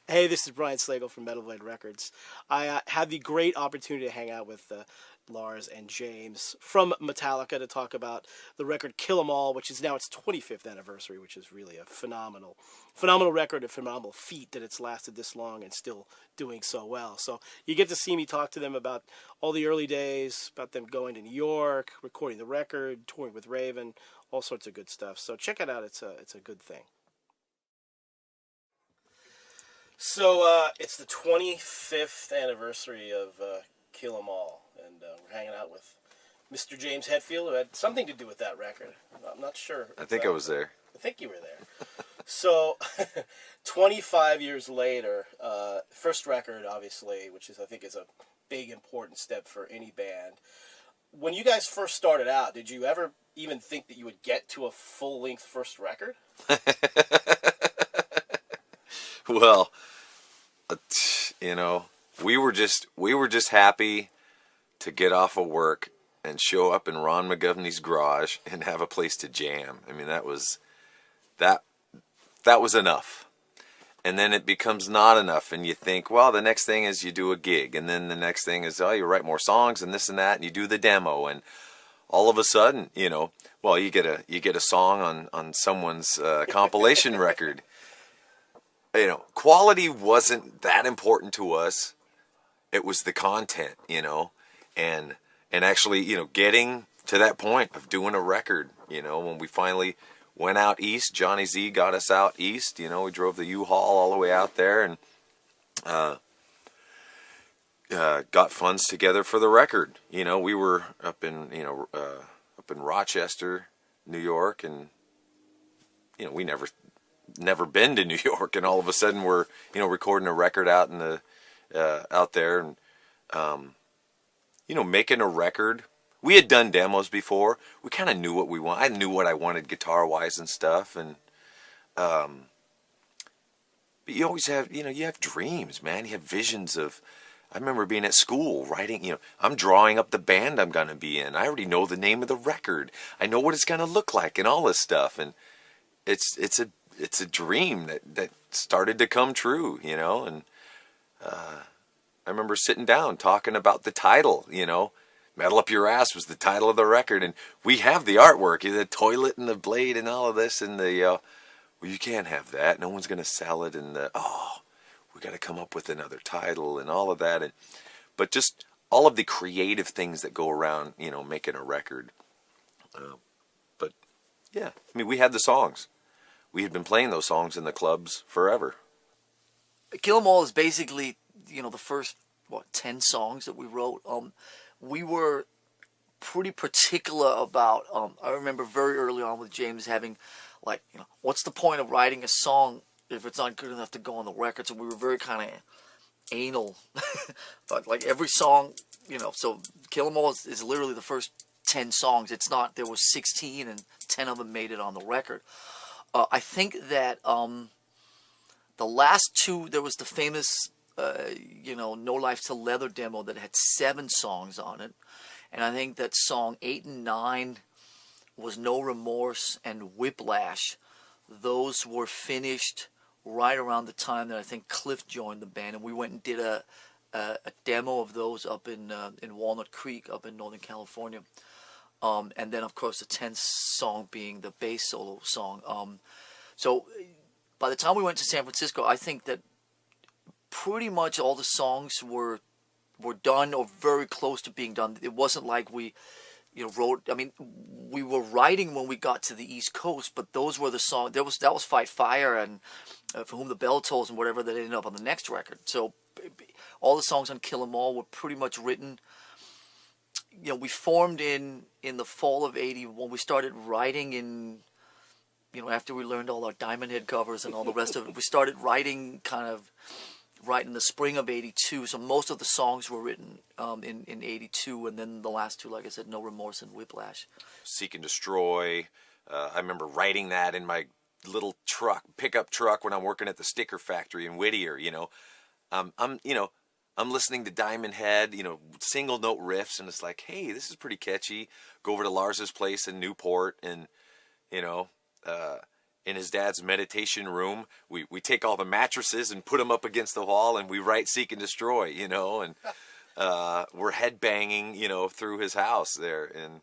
Hey, this is Brian Slagel from Metal Blade Records. I had the great opportunity to hang out with Lars and James from Metallica to talk about the record Kill 'Em All, which is now its 25th anniversary, which is really a phenomenal record, a phenomenal feat that it's lasted this long and still doing so well. So you get to see me talk to them about all the early days, about them going to New York, recording the record, touring with Raven, all sorts of good stuff. So check it out. It's a good thing. So it's the 25th anniversary of Kill 'Em All, and we're hanging out with Mr. James Hetfield, who had something to do with that record. I'm not sure. I think I was there. I think you were there. So, 25 years later, first record, obviously, which is I think is a big important step for any band. When you guys first started out, did you ever even think that you would get to a full-length first record? Well, you know, we were just happy to get off of work and show up in Ron McGovney's garage and have a place to jam. I mean, that that was enough. And then it becomes not enough, and you think, well, the next thing is you do a gig, and then the next thing is, oh, you write more songs and this and that, and you do the demo, and all of a sudden, well, you get a song on someone's compilation record. Quality wasn't that important to us. It was the content, and actually, getting to that point of doing a record, when we finally went out east. Johnny Z got us out east. We drove the U-Haul all the way out there and got funds together for the record. We were up in Rochester, New York, and we never been to New York, and all of a sudden we're recording a record out in the out there, and making a record. We had done demos before. We kind of knew what we want. I knew what I wanted guitar-wise and stuff. And but you always have, you have dreams, man. You have visions of. I remember being at school writing. I'm drawing up the band I'm gonna be in. I already know the name of the record. I know what it's gonna look like and all this stuff. And it's a dream that started to come true, And I remember sitting down talking about the title, Metal Up Your Ass was the title of the record, and we have the artwork, the toilet and the blade and all of this, and well, you can't have that. No one's going to sell it, and we got to come up with another title and all of that, but just all of the creative things that go around, making a record. But yeah, I mean, we had the songs. We had been playing those songs in the clubs forever. Kill 'Em All is basically, the first, 10 songs that we wrote. We were pretty particular about, I remember very early on with James having, what's the point of writing a song if it's not good enough to go on the record? So we were very kind of anal. But, every song, so Kill 'Em All is literally the first 10 songs. It's not, there was 16 and 10 of them made it on the record. I think that the last two, there was the famous No Life Till Leather demo that had 7 songs on it. And I think that song 8 and 9 was No Remorse and Whiplash. Those were finished right around the time that I think Cliff joined the band. And we went and did a demo of those up in Walnut Creek up in Northern California. And then, of course, the 10th song being the bass solo song. So by the time we went to San Francisco, I think that pretty much all the songs were done or very close to being done. It wasn't like we, wrote. I mean, we were writing when we got to the East Coast, but those were the songs. That was Fight Fire and For Whom the Bell Tolls and whatever that ended up on the next record. So all the songs on Kill 'Em All were pretty much written. We formed in the fall of '80 when we started writing in. After we learned all our Diamond Head covers and all the rest of it, we started writing kind of right in the spring of '82. So most of the songs were written in '82, and then the last two, like I said, No Remorse and Whiplash. Seek and Destroy. I remember writing that in my little pickup truck when I'm working at the sticker factory in Whittier. I'm listening to Diamond Head, single note riffs, and it's like, hey, this is pretty catchy. Go over to Lars's place in Newport, and in his dad's meditation room. We take all the mattresses and put them up against the wall, and we write "Seek and Destroy," and we're headbanging, through his house there, and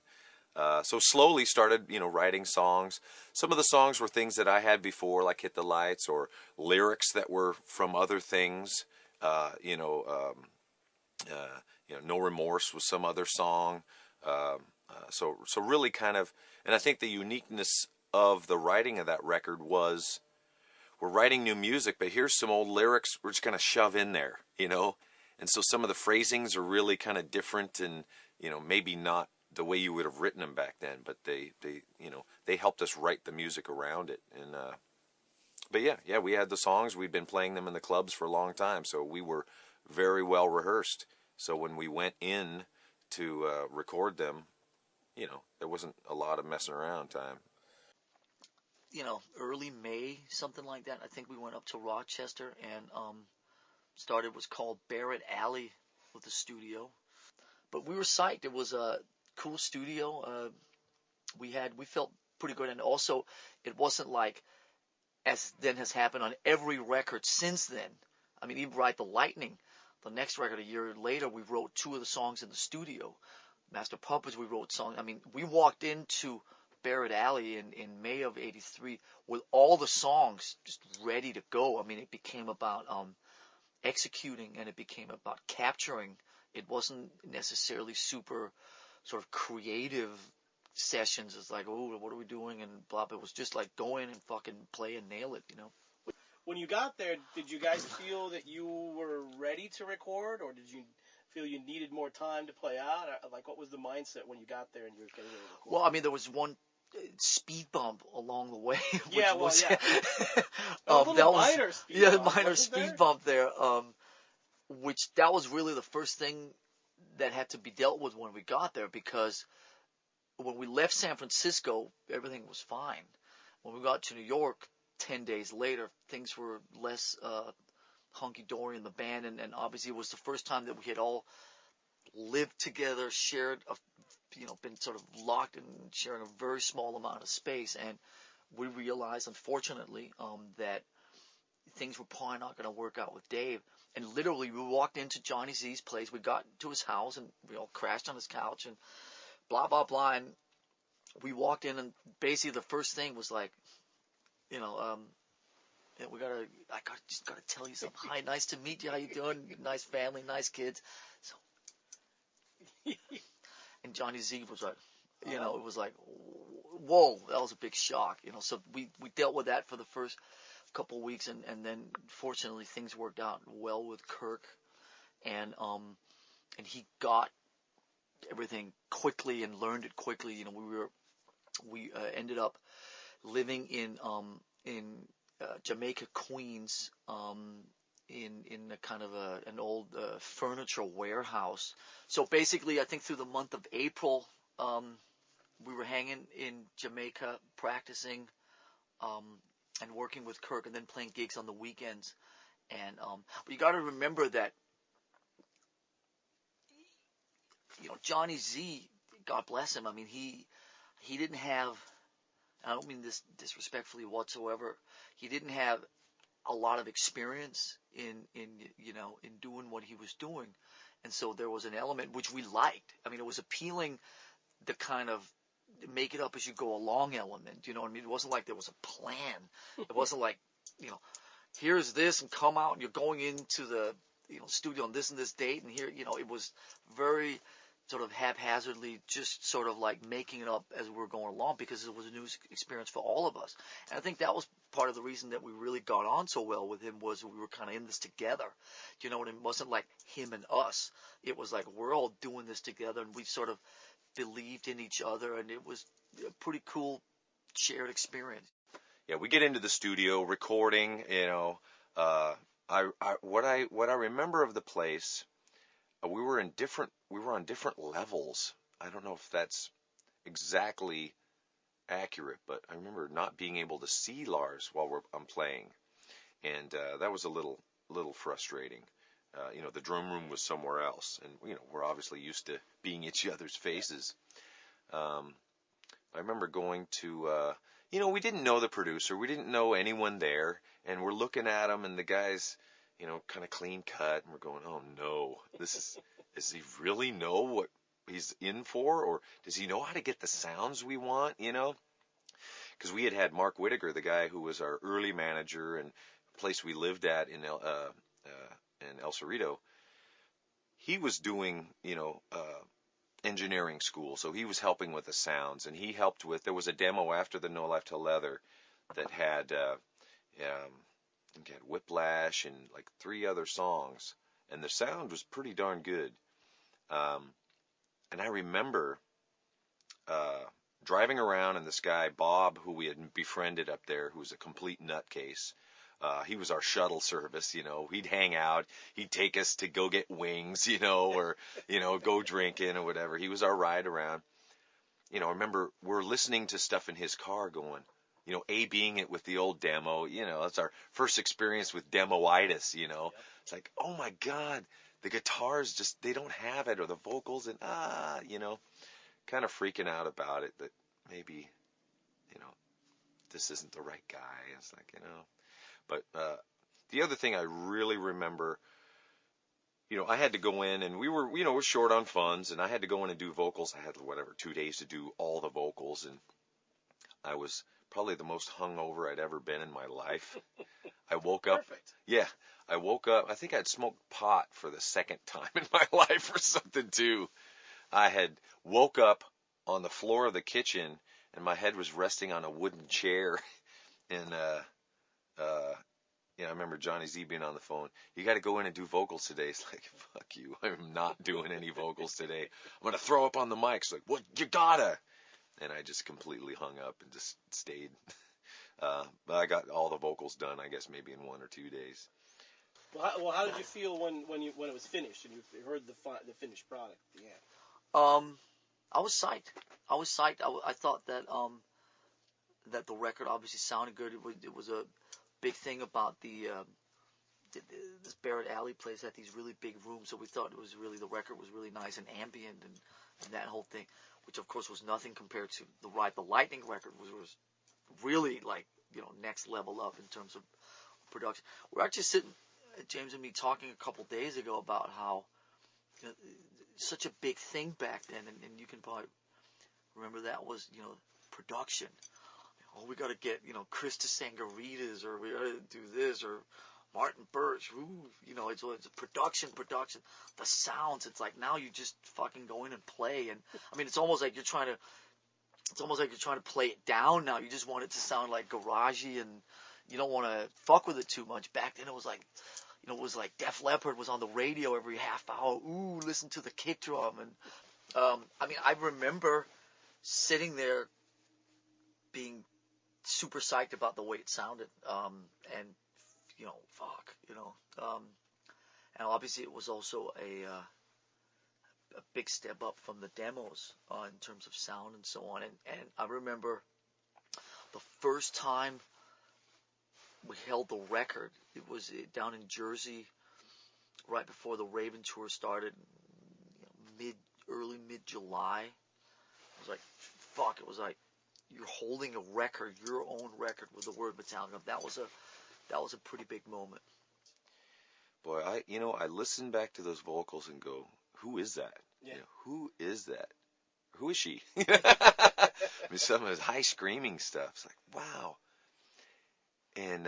so slowly started, writing songs. Some of the songs were things that I had before, like "Hit the Lights," or lyrics that were from other things. "No Remorse" was some other song. So really kind of, and I think the uniqueness of the writing of that record was, we're writing new music, but here's some old lyrics we're just going to shove in there, and so some of the phrasings are really kind of different, and maybe not the way you would have written them back then, but they helped us write the music around it. And but yeah, we had the songs. We'd been playing them in the clubs for a long time, so we were very well rehearsed. So when we went in to record them, there wasn't a lot of messing around time. Early May, something like that. I think we went up to Rochester and started what's called Barrett Alley with the studio. But we were psyched. It was a cool studio. We felt pretty good, and also it wasn't like, as then has happened on every record since then. I mean, even Ride the Lightning, the next record a year later, we wrote 2 of the songs in the studio. Master Puppets, we wrote songs. I mean, we walked into Barrett Alley in May of '83 with all the songs just ready to go. I mean, it became about executing, and it became about capturing. It wasn't necessarily super sort of creative sessions. It's like, oh, what are we doing? And blah. It was just like go in and fucking play and nail it, When you got there, did you guys feel that you were ready to record, or did you feel you needed more time to play out? Like, what was the mindset when you got there and you were getting ready to record? Well, I mean, there was one speed bump along the way. Yeah, well, yeah. A little minor speed bump, minor wasn't there? speed bump there. Which that was really the first thing that had to be dealt with when we got there, because when we left San Francisco, everything was fine. When we got to New York 10 days later, things were less hunky-dory in the band, and obviously it was the first time that we had all lived together, shared, been sort of locked and sharing a very small amount of space, and we realized, unfortunately, that things were probably not going to work out with Dave. And literally, we walked into Johnny Z's place. We got to his house, and we all crashed on his couch, and blah, blah, blah. And we walked in, and basically the first thing was like, I just gotta tell you something. Hi, nice to meet you. How you doing? Nice family, nice kids. So, and Johnny Z was like, it was like, whoa, that was a big shock. So we dealt with that for the first couple of weeks, and then fortunately things worked out well with Kirk, and he got everything quickly and learned it quickly. We ended up living in Jamaica, Queens, in a kind of an old furniture warehouse. So basically, I think through the month of April, we were hanging in Jamaica, practicing, and working with Kirk, and then playing gigs on the weekends. And but you got to remember that, Johnny Z, God bless him. I mean, he didn't have. I don't mean this disrespectfully whatsoever. He didn't have a lot of experience in doing what he was doing, and so there was an element which we liked. I mean, it was appealing, the kind of make it up as you go along element. You know what I mean? It wasn't like there was a plan. It wasn't like, here's this and come out and you're going into the studio on this and this date, and here, it was very sort of haphazardly, just sort of like making it up as we were going along, because it was a new experience for all of us. And I think that was part of the reason that we really got on so well with him, was we were kind of in this together. And it wasn't like him and us. It was like we're all doing this together, and we sort of believed in each other, and it was a pretty cool shared experience. Yeah, we get into the studio recording. What I remember of the place, we were on different levels. I don't know if that's exactly accurate, but I remember not being able to see Lars while I'm playing, and that was a little frustrating. The drum room was somewhere else, and we're obviously used to being each other's faces. I remember going to we didn't know the producer. We didn't know anyone there. And we're looking at him, and the guy's, kind of clean cut. And we're going, oh, no. Does he really know what he's in for? Or does he know how to get the sounds we want, Because we had Mark Whittaker, the guy who was our early manager and place we lived at in El Cerrito. He was doing, engineering school, so he was helping with the sounds, and he helped with. There was a demo after the No Life Till Leather that had Whiplash and like 3 other songs, and the sound was pretty darn good. And I remember driving around, and this guy Bob, who we had befriended up there, who was a complete nutcase. He was our shuttle service, He'd hang out. He'd take us to go get wings, or, go drinking or whatever. He was our ride around. I remember we're listening to stuff in his car going, A-Bing it with the old demo. That's our first experience with demoitis, Yep. It's like, oh, my God, the guitars just, they don't have it, or the vocals, and, kind of freaking out about it that maybe, this isn't the right guy. It's like, But the other thing I really remember, I had to go in, and we were, we're short on funds, and I had to go in and do vocals. I had, 2 days to do all the vocals, and I was probably the most hungover I'd ever been in my life. I woke up. Perfect. Yeah, I woke up. I think I'd smoked pot for the second time in my life or something, too. I had woke up on the floor of the kitchen, and my head was resting on a wooden chair, and I remember Johnny Z being on the phone. You got to go in and do vocals today. It's like, fuck you. I'm not doing any vocals today. I'm going to throw up on the mic. It's like, what? You gotta. And I just completely hung up and just stayed. But I got all the vocals done, I guess, maybe in 1 or 2 days. Well, how did you feel when it was finished and you heard the finished product at the end? I was psyched. I thought that that the record obviously sounded good. It was a big thing about this Barrett Alley place had these really big rooms, so we thought the record was really nice and ambient and that whole thing, which of course was nothing compared to the Ride the Lightning record, which was really like next level up in terms of production. We're actually sitting, James and me, talking a couple days ago about how such a big thing back then, and you can probably remember that was production. Oh, we got to get Krista Sangaritas, or we got to do this, or Martin Birch. Ooh, it's a production. The sounds. It's like now you just fucking go in and play, and I mean it's almost like you're trying to play it down now. You just want it to sound like garagey, and you don't want to fuck with it too much. Back then it was like. It was like Def Leppard was on the radio every half hour. Ooh, listen to the kick drum. And, I mean, I remember sitting there being super psyched about the way it sounded. And, fuck. And obviously it was also a big step up from the demos in terms of sound and so on. And I remember the first time we held the record. It was down in Jersey, right before the Raven tour started, early mid July. It was like, fuck! It was like you're holding a record, your own record, with the word Metallica. That was a pretty big moment. Boy, I listen back to those vocals and go, who is that? Yeah. Who is that? Who is she? I mean, some of his high screaming stuff. It's like, wow. And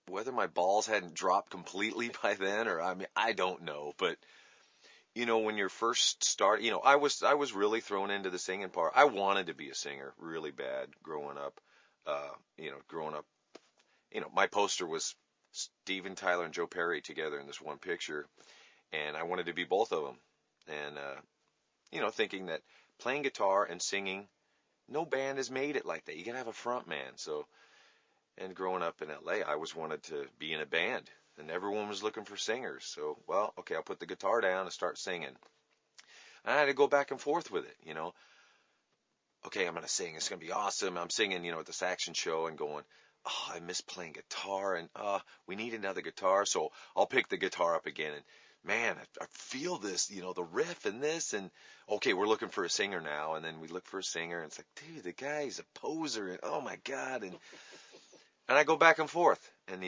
whether my balls hadn't dropped completely by then, or I don't know. But when you're first I was really thrown into the singing part. I wanted to be a singer really bad growing up. My poster was Steven Tyler and Joe Perry together in this one picture, and I wanted to be both of them. And thinking that playing guitar and singing, no band has made it like that. You gotta have a front man. And growing up in LA, I always wanted to be in a band, and everyone was looking for singers. So, well, okay, I'll put the guitar down and start singing. And I had to go back and forth with it, Okay, I'm going to sing. It's going to be awesome. I'm singing, at the Saxon show and going, oh, I miss playing guitar, and we need another guitar, so I'll pick the guitar up again. And man, I feel this, the riff and this, and okay, we're looking for a singer now. And then we look for a singer, and it's like, dude, the guy's a poser, and oh my God. And I go back and forth, and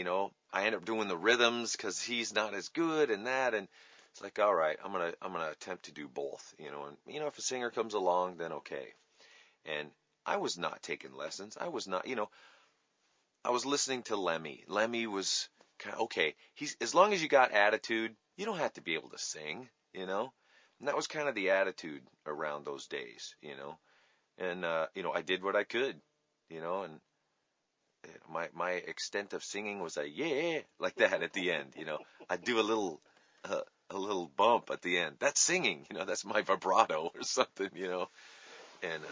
I end up doing the rhythms because he's not as good and that, and it's like, all right, I'm gonna attempt to do both, and if a singer comes along, then okay. And I was not taking lessons. I was not, I was listening to Lemmy. Lemmy was kind of, okay. He's as long as you got attitude, you don't have to be able to sing, And that was kind of the attitude around those days, And I did what I could, and my extent of singing was a yeah like that at the end, I'd do a little bump at the end. That's singing, that's my vibrato or something, And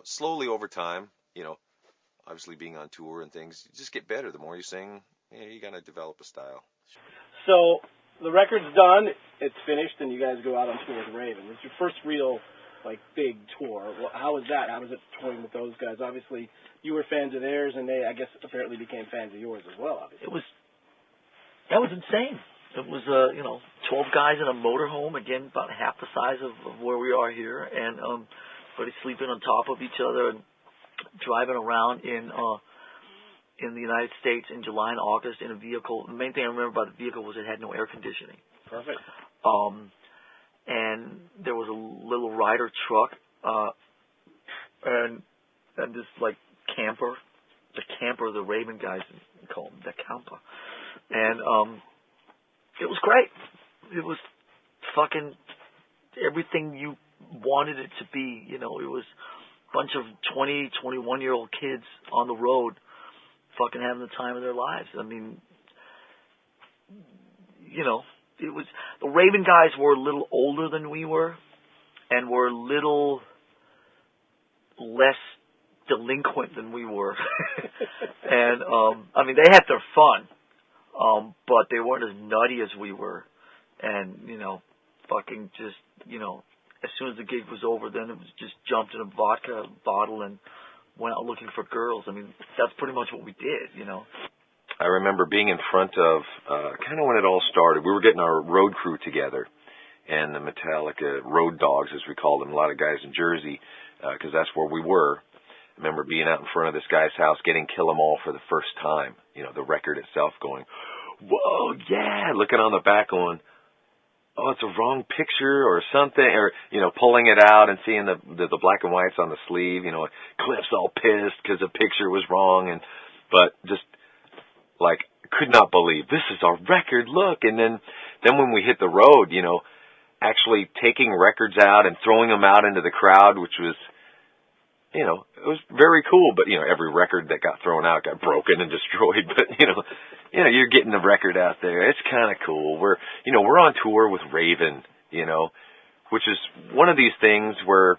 slowly over time, obviously being on tour and things, you just get better. The more you sing, you gotta develop a style. So the record's done, it's finished, and you guys go out on tour with Raven. It's your first real, big tour. Well, how was that? How was it touring with those guys? Obviously, you were fans of theirs, and they, I guess, apparently became fans of yours as well, obviously. That was insane. It was, 12 guys in a motorhome, again, about half the size of where we are here, and everybody sleeping on top of each other and driving around in the United States in July and August in a vehicle. The main thing I remember about the vehicle was it had no air conditioning. Perfect. And there was a little rider truck, and this camper, the Raven guys call them the camper, and it was great. It was fucking everything you wanted it to be. It was a bunch of 20, 21-year-old kids on the road, fucking having the time of their lives. I mean, it was, the Raven guys were a little older than we were, and were a little less delinquent than we were. And, they had their fun, but they weren't as nutty as we were. And, fucking just, as soon as the gig was over, then it was just jumped in a vodka bottle and went out looking for girls. I mean, that's pretty much what we did, I remember being in front of, kind of when it all started, we were getting our road crew together, and the Metallica road dogs, as we called them, a lot of guys in Jersey, because that's where we were. I remember being out in front of this guy's house, getting Kill 'Em All for the first time, the record itself, going, whoa, yeah, looking on the back going, oh, it's a wrong picture or something, or, pulling it out and seeing the black and whites on the sleeve, Cliff's all pissed because the picture was wrong, but just, could not believe, this is our record, look. And then when we hit the road, actually taking records out and throwing them out into the crowd, which was, it was very cool. But, every record that got thrown out got broken and destroyed. But, you're getting the record out there. It's kind of cool. We're on tour with Raven, which is one of these things where,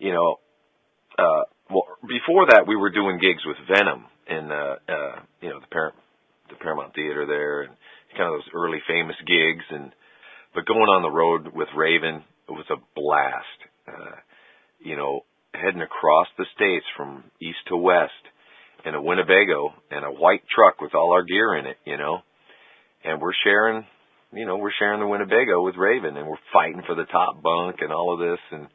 before that we were doing gigs with Venom in, the Paramount Theater there, and kind of those early famous gigs. But going on the road with Raven, it was a blast. Heading across the states from east to west in a Winnebago and a white truck with all our gear in it, and we're sharing the Winnebago with Raven, and we're fighting for the top bunk and all of this. And,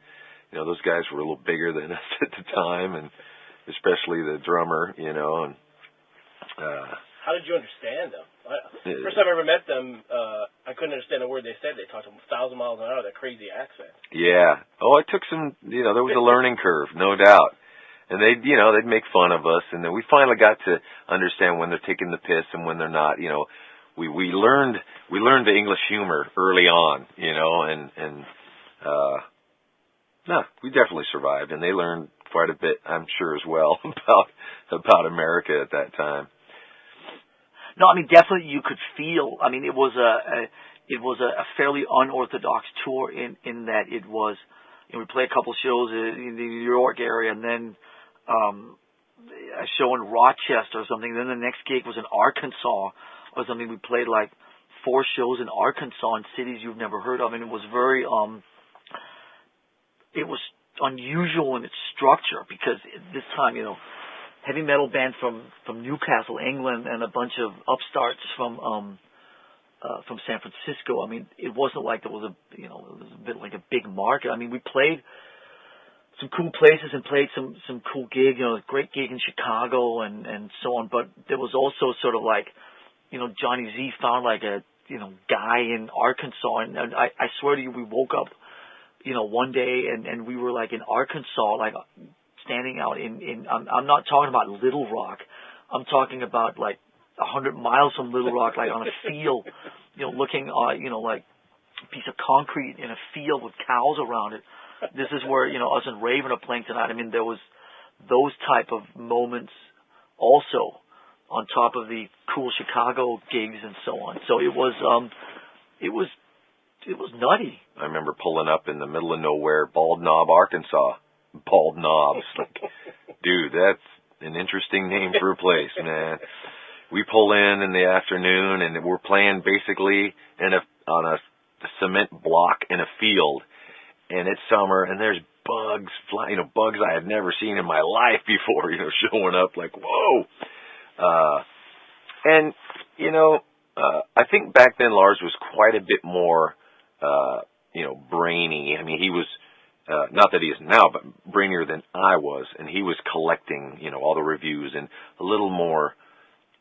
those guys were a little bigger than us at the time, and especially the drummer, and, how did you understand them? First time I ever met them, I couldn't understand a word they said. They talked 1,000 miles an hour, that crazy accent. Yeah. Oh, it took some, there was a learning curve, no doubt. And they'd make fun of us, and then we finally got to understand when they're taking the piss and when they're not. We learned the English humor early on, we definitely survived, and they learned quite a bit, I'm sure, as well about America at that time. No, definitely you could feel. It was a fairly unorthodox tour in that it was. We played a couple shows in the New York area, and then a show in Rochester or something. Then the next gig was in Arkansas or something. We played 4 shows in Arkansas in cities you've never heard of, and it was very it was unusual in its structure because at this time, heavy metal band from Newcastle, England, and a bunch of upstarts from San Francisco. I mean, it wasn't like there was it was a bit like a big market. I mean, we played some cool places and played some cool gigs, a great gig in Chicago and so on. But there was also sort of like, Johnny Z found like a, guy in Arkansas. And I swear to you, we woke up, one day and we were like in Arkansas, like standing out in I'm not talking about Little Rock. I'm talking about like 100 miles from Little Rock, like on a field, looking, like a piece of concrete in a field with cows around it. This is where, us and Raven are playing tonight. I mean, there was those type of moments also on top of the cool Chicago gigs and so on. So it was nutty. I remember pulling up in the middle of nowhere, Bald Knob, Arkansas. Bald Knobs. Like, dude, that's an interesting name for a place, man. We pull in the afternoon, and we're playing basically on a cement block in a field, and it's summer, and there's bugs flying, bugs I had never seen in my life before, showing up like, whoa. And I think back then Lars was quite a bit more, brainy. I mean, he was, not that he is now, but brainier than I was, and he was collecting, all the reviews and a little more,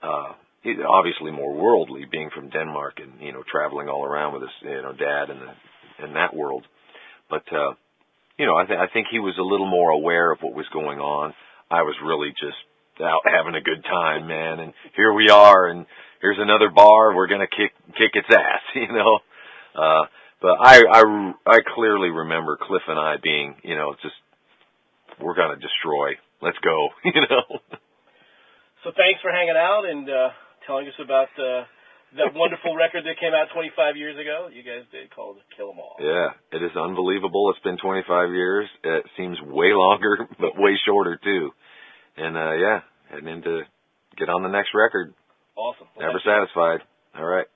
obviously more worldly, being from Denmark and, traveling all around with his, dad and that world. But, I think he was a little more aware of what was going on. I was really just out having a good time, man. And here we are, and here's another bar. We're going to kick its ass, But I clearly remember Cliff and I being, just, we're going to destroy. Let's go, So thanks for hanging out and telling us about that wonderful record that came out 25 years ago. You guys did, called Kill 'Em All. Yeah, it is unbelievable. It's been 25 years. It seems way longer, but way shorter too. And heading in to get on the next record. Awesome. Well, Never satisfied. All right.